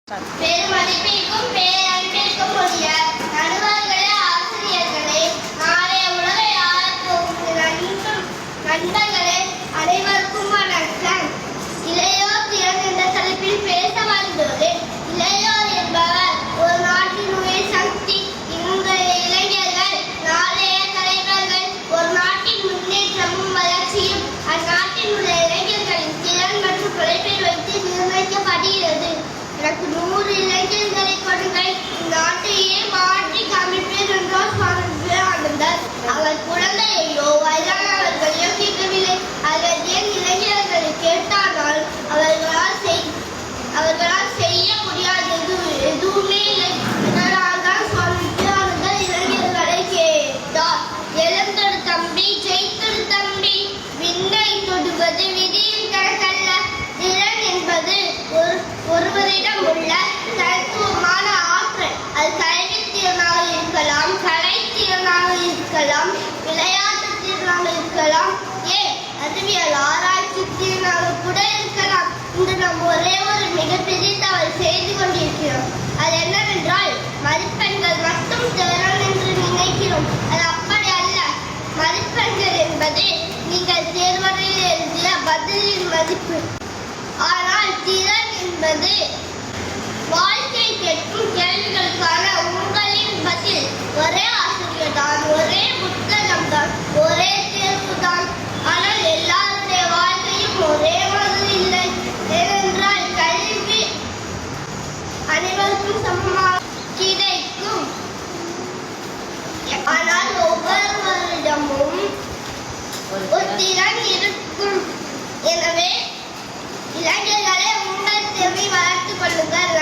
பெருமதிப்பிற்கும் பேரன்பிற்கும் உரிய நடுவர்களே, ஆசிரியர்களே, நாளைய உலகை ஆளப்போகும் நண்பர்களே, அனைவருக்கும் வணக்கம். இளையோர் திறன் என்ற தலைப்பில் பேச வந்துள்ளேன். இளையோர் என்பவர் ஒரு நாட்டின் உயிர் சக்தி. இன்றைய இளைஞர்கள் நாளைய தலைவர்கள். ஒரு நாட்டின் முன்னேற்றமும் வளர்ச்சியும் அந்நாட்டின் உள்ள இளைஞர்களின் திறன் மற்றும் உழைப்பை வைத்து நிர்ணயிக்கப்படுகிறது. எனக்கு 100 இளைஞர்களை கொடுங்கள், நாட்டையே மாற்றி காமிப்பேன் என்றார் சுவாமி விவேகானந்தர். அவர் குழந்தையோ வயதானவர்களையோ கேட்கவில்லை. அவர் ஏன் இளைஞர்களை கேட்டார்கள்? அவர்களால் செய்ய முடியாதது எதுவுமே இல்லை. இதனால்தான் சுவாமி விவேகானந்தர் இளைஞர்களை கேட்டார். எழுந்தொரு தம்பி, ஜெயித்தொரு தம்பி, விண்ணை தொடுவது விதியின் கணக்கல்ல. திறன் என்பது ஒருவரிடம் உள்ள தனித்துவமான ஆற்றல். அது கல்வித்திறனாக இருக்கலாம், கலைத்திறனாக இருக்கலாம், விளையாட்டு திறனாக இருக்கலாம், ஏன் அறிவியல் ஆராய்ச்சி திறனாக கூட இருக்கலாம். இன்று நாம் ஒரே ஒரு மிகப்பெரிய தவறு செய்து கொண்டிருக்கிறோம். அது என்னவென்றால், மதிப்பெண்கள் மட்டும் திறன் என்று நினைக்கிறோம். அது அப்படி அல்ல. மதிப்பெண்கள் என்பது நீங்கள் தேர்வறையில் எழுதிய பதிலின் மதிப்பு. ஆனால் திறன் என்பது வாழ்க்கை கேட்கும் கேள்விகளுக்கான உங்களின் பதில். ஒரே ஆசிரியர் தான், ஒரே புத்தகம் தான், ஒரே தேர்வு தான். ஆனால் எல்லாருடைய வாழ்க்கையும் ஒரே மாதிரி இல்லை. ஏனென்றால் கல்வி அனைவருக்கும் சமமாக கிடைக்கும். ஆனால் ஒவ்வொருவரிடமும் ஒரு திறன் இருக்கும். எனவே இளைஞர்களே, உங்கள் திறனை வளர்த்துக் கொள்ளுங்கள்.